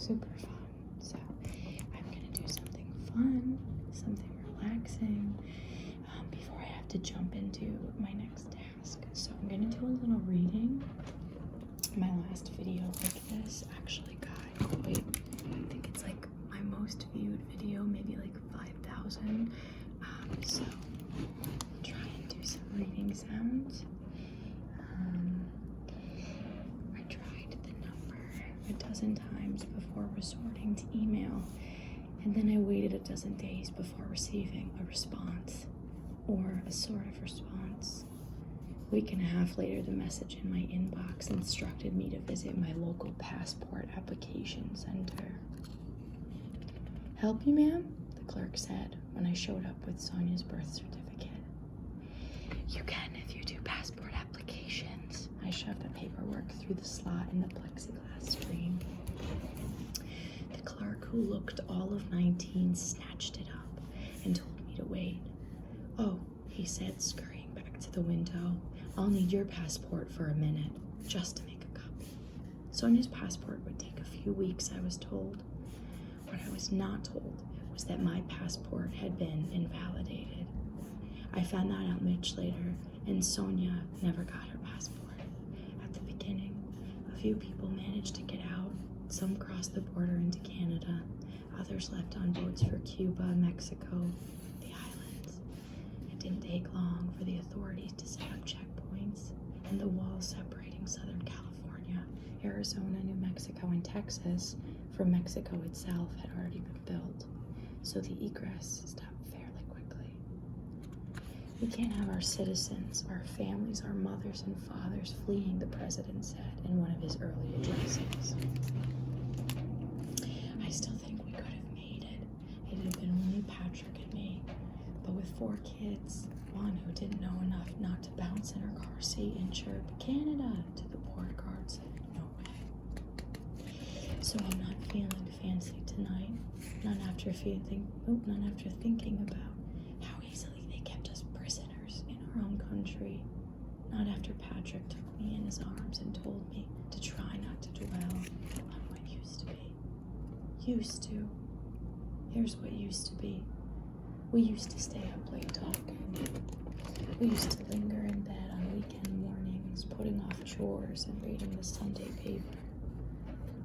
super fun. So I'm gonna do something fun, something relaxing, before I have to jump into my next task. So I'm gonna do a little reading. My last video like this actually got quite, I think it's like my most viewed video, maybe like 5,000. So I'll try and do some reading sounds. I tried the number a dozen times before resorting to email, and then I waited a dozen days before receiving a response, or a sort of response. A week and a half later, the message in my inbox instructed me to visit my local passport application center. "Help you, ma'am?" the clerk said when I showed up with Sonia's birth certificate. "You can if you do passport applications." I shoved the paperwork through the slot in the plexiglass screen. The clerk, who looked all of 19, snatched it up and told me to wait. "Oh," he said, scurrying back to the window. "I'll need your passport for a minute, just to make a copy." Sonia's passport would take a few weeks, I was told. What I was not told was that my passport had been invalidated. I found that out much later, and Sonia never got her passport. At the beginning, a few people managed to get out. Some crossed the border into Canada. Others left on boats for Cuba, Mexico, the islands. It didn't take long for the authorities to set up checkpoints, and the walls separating Southern California, Arizona, New Mexico, and Texas from Mexico itself had already been built, so the egress stopped fairly quickly. "We can't have our citizens, our families, our mothers and fathers fleeing," the president said in one of his early addresses. I still think we could have made it. It had been only Patrick and me, but with 4 kids, one who didn't know enough not to bounce in her car seat and chirp "Canada" to the port guard said no way. So I'm not feeling fancy tonight, not after thinking about how easily they kept us prisoners in our own country, not after Patrick took me in his arms and told me to try not to dwell on what used to be. Used to. Here's what used to be. We used to stay up late talking. We used to linger in bed on weekend mornings, putting off chores and reading the Sunday paper.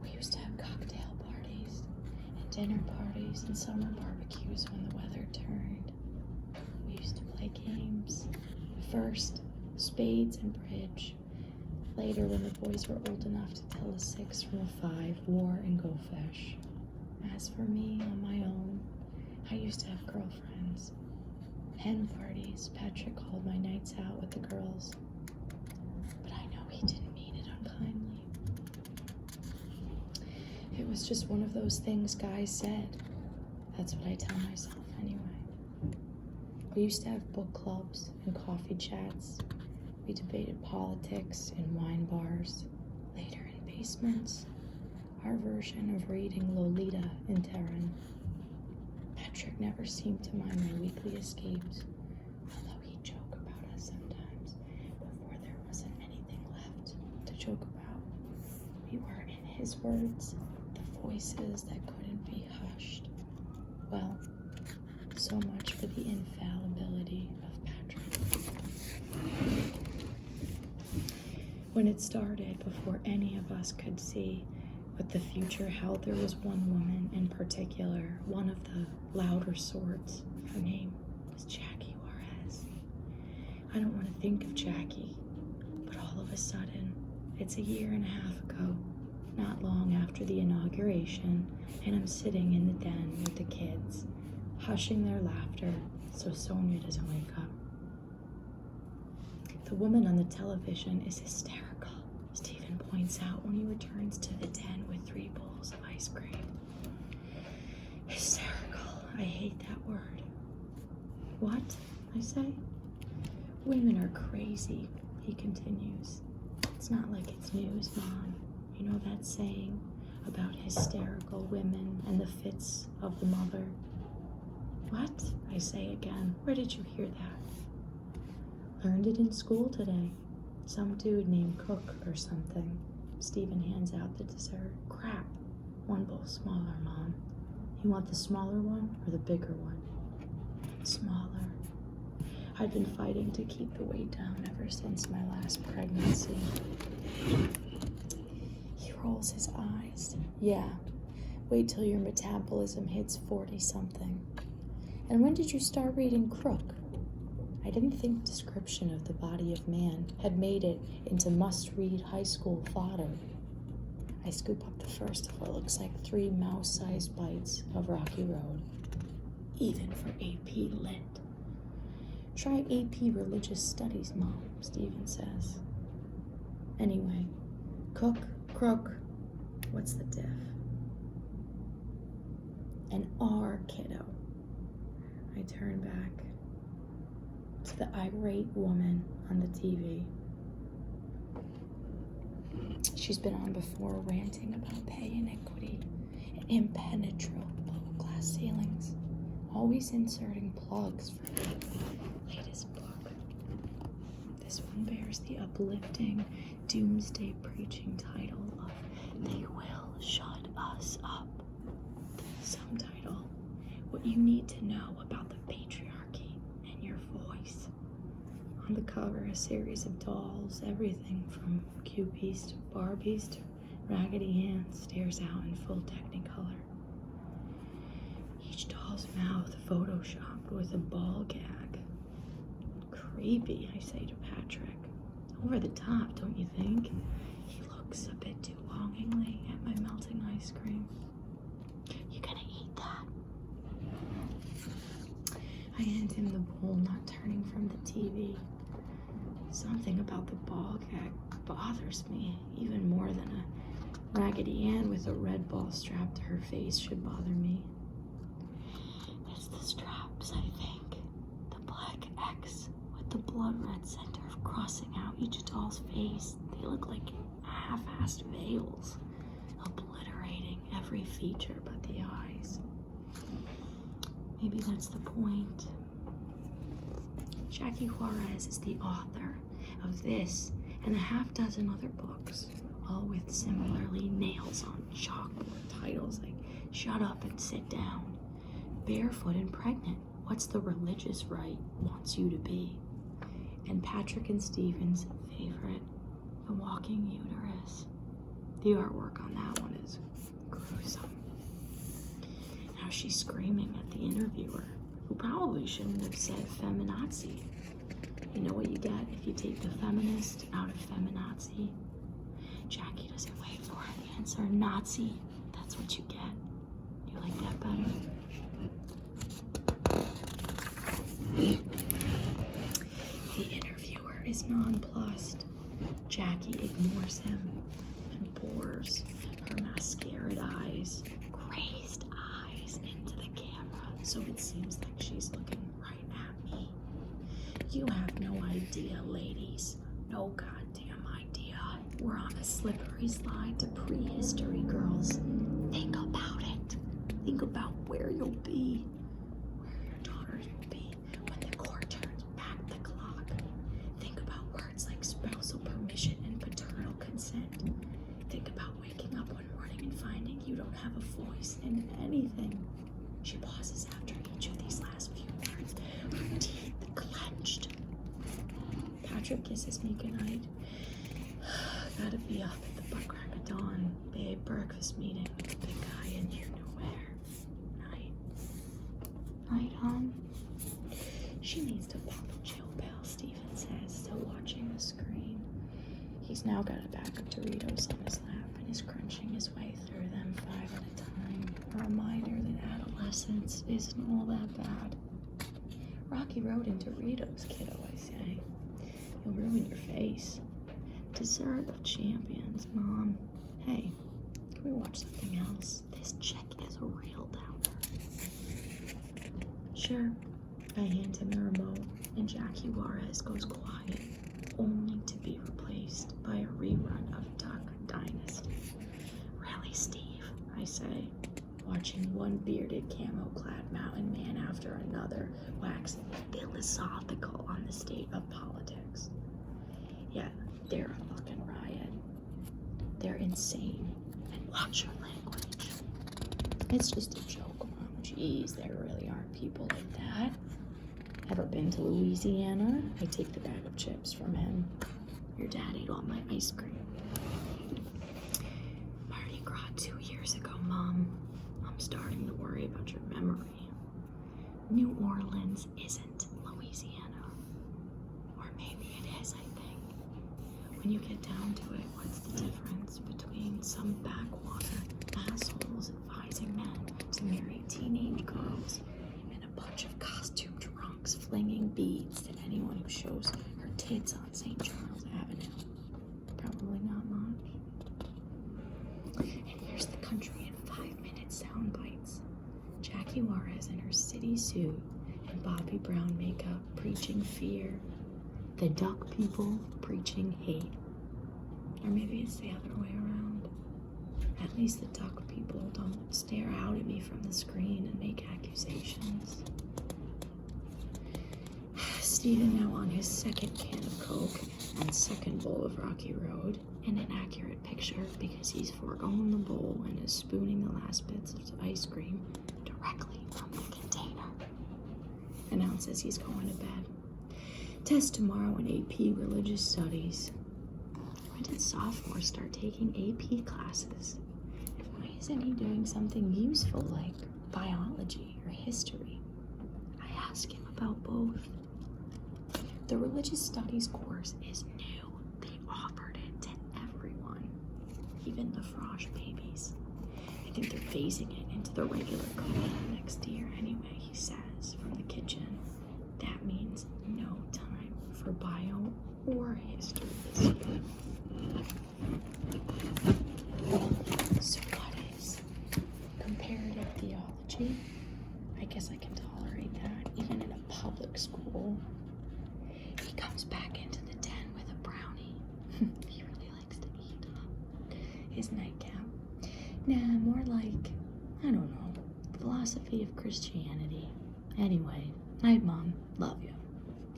We used to have cocktail parties and dinner parties and summer barbecues when the weather turned. We used to play games. First, spades and bridge. Later, when the boys were old enough to tell a 6 from a 5, war and go fish. As for me, on my own, I used to have girlfriends. Hen parties. Patrick called my nights out with the girls. But I know he didn't mean it unkindly. It was just one of those things guys said. That's what I tell myself anyway. We used to have book clubs and coffee chats. We debated politics in wine bars, later in basements. Our version of reading Lolita in Tehran. Patrick never seemed to mind my weekly escapes, although he'd joke about us sometimes before there wasn't anything left to joke about. We were, in his words, the voices that couldn't be hushed. Well, so much for the infallibility of Patrick. When it started, before any of us could see what the future held, there was one woman in particular, one of the louder sorts. Her name was Jackie Juarez. I don't want to think of Jackie, but all of a sudden, it's a year and a half ago, not long after the inauguration, and I'm sitting in the den with the kids, hushing their laughter so Sonia doesn't wake up. The woman on the television is hysterical, Stephen points out when he returns to the den with 3 bowls of ice cream. Hysterical. I hate that word. What? I say. Women are crazy, he continues. It's not like it's news, Mom. You know that saying about hysterical women and the fits of the mother? What? I say again. Where did you hear that? Learned it in school today. Some dude named Cook or something. Stephen hands out the dessert. Crap. one bowl smaller, Mom. You want the smaller one or the bigger one? Smaller. I'd been fighting to keep the weight down ever since my last pregnancy. He rolls his eyes. Yeah, wait till your metabolism hits 40-something. And when did you start reading Crook? I didn't think description of the body of man had made it into must-read high school fodder. I scoop up the first of what looks like 3 mouse-sized bites of Rocky Road. Even for AP Lit. Try AP Religious Studies, Mom, Steven says. Anyway, Crook, what's the diff? An R, kiddo. I turn back to the irate woman on the TV. She's been on before ranting about pay inequity and impenetrable glass ceilings, always inserting plugs for the latest book. This one bears the uplifting, doomsday preaching title of They Will Shut Us Up. Subtitle, What You Need to Know About the Patriarchy and Your Voice. On the cover, a series of dolls, everything from Cupies to Barbies to Raggedy Ann stares out in full Technicolor. Each doll's mouth photoshopped with a ball gag. Creepy, I say to Patrick. Over the top, don't you think? He looks a bit too longingly at my melting ice cream. You gonna eat that? I hand him the bowl, not turning from the TV. Something about the ball gag bothers me, even more than a Raggedy Ann with a red ball strapped to her face should bother me. It's the straps, I think. The black X with the blood red center crossing out each doll's face. They look like half-assed veils, obliterating every feature but the eyes. Maybe that's the point. Jackie Juarez is the author of this and a half-dozen other books, all with similarly nails on chalkboard titles like Shut Up and Sit Down, Barefoot and Pregnant, What's the Religious Right Wants You to Be, and Patrick and Steven's favorite, The Walking Uterus. The artwork on that one is gruesome. Now she's screaming at the interviewer, who probably shouldn't have said feminazi. You know what you get if you take the feminist out of feminazi? Jackie doesn't wait for an answer. Nazi, that's what you get. You like that better? The interviewer is nonplussed. Jackie ignores him and bores her mascaraed eyes, crazed eyes into the camera, so it seems like she's looking right at me. You have no idea, ladies. No goddamn idea. We're on a slippery slide to prehistory, girls. Think about it. Think about where you'll be, where your daughters will be when the court turns back the clock. Think about words like spousal permission and paternal consent. Think about waking up one morning and finding you don't have a voice in anything. She pauses after each of these last few words, her teeth clenched. Patrick kisses me goodnight. Gotta be up at the butt crack of dawn. Babe, breakfast meeting with the big guy in you know where. Night. Night, hon. She needs to pop a chill pill, Steven says, still watching the screen. He's now got a bag of Doritos on his lap and is crunching his way through them 5 at a time. A reminder that adolescence isn't all that bad. Rocky Road and Doritos, kiddo, I say. You'll ruin your face. Dessert of champions, Mom. Hey, can we watch something else? This chick is a real downer. Sure. I hand him the remote, and Jackie Juarez goes quiet, only to be replaced by a rerun of Duck Dynasty. Really, Steve, I say, watching one bearded camo-clad mountain man after another wax philosophical on the state of politics. Yeah, they're a fucking riot. They're insane. And watch your language. It's just a joke, Mom. Jeez, there really aren't people like that. Ever been to Louisiana? I take the bag of chips from him. Your dad ate all my ice cream. Mardi Gras 2 years ago, Mom. I'm starting to worry about your memory. New Orleans isn't Louisiana. Or maybe it is, I think. When you get down to it, what's the difference between some backwater assholes advising men to marry teenage girls and a bunch of costume drunks flinging beads to anyone who shows her tits on St. Charles Avenue? Probably not much. And here's the country in 5-minute sound bites. Jackie Juarez in her city suit and Bobby Brown makeup preaching fear. The duck people preaching hate. Or maybe it's the other way around. At least the duck people don't stare out at me from the screen and make accusations. Steven now on his second can of Coke and second bowl of Rocky Road, an inaccurate picture because he's foregoing the bowl and is spooning the last bits of ice cream directly from the container. Announces he's going to bed. Test tomorrow in AP Religious Studies. When did sophomores start taking AP classes? And why isn't he doing something useful like biology or history? I ask him about both. The Religious Studies course is new. They offered it to everyone, even the Frosh babies. I think they're phasing it into the regular curriculum next year anyway, he says from the kitchen. That means no time for bio or history this year. So what is comparative theology? I guess I can tolerate that, even in a public school. He comes back into the den with a brownie. He really likes to eat his nightcap. Nah, more like, I don't know, philosophy of Christianity. Anyway, night, Mom. Love you.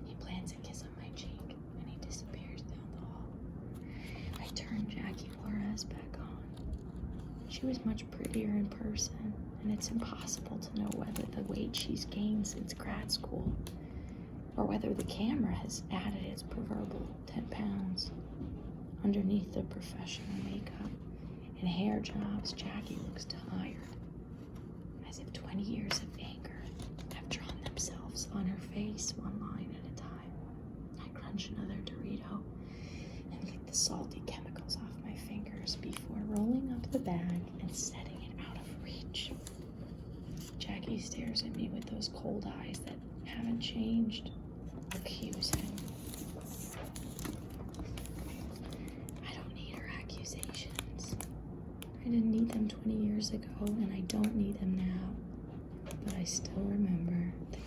He plants a kiss on my cheek, and he disappears down the hall. I turn Jackie Juarez back on. She was much prettier in person, and it's impossible to know whether the weight she's gained since grad school or whether the camera has added its proverbial 10 pounds. Underneath the professional makeup and hair jobs, Jackie looks tired, as if 20 years of anger have drawn themselves on her face one line at a time. I crunch another Dorito and lick the salty chemicals off my fingers before rolling up the bag and setting it out of reach. Jackie stares at me with those cold eyes that haven't changed. Accusing. I don't need her accusations. I didn't need them 20 years ago, and I don't need them now. But I still remember the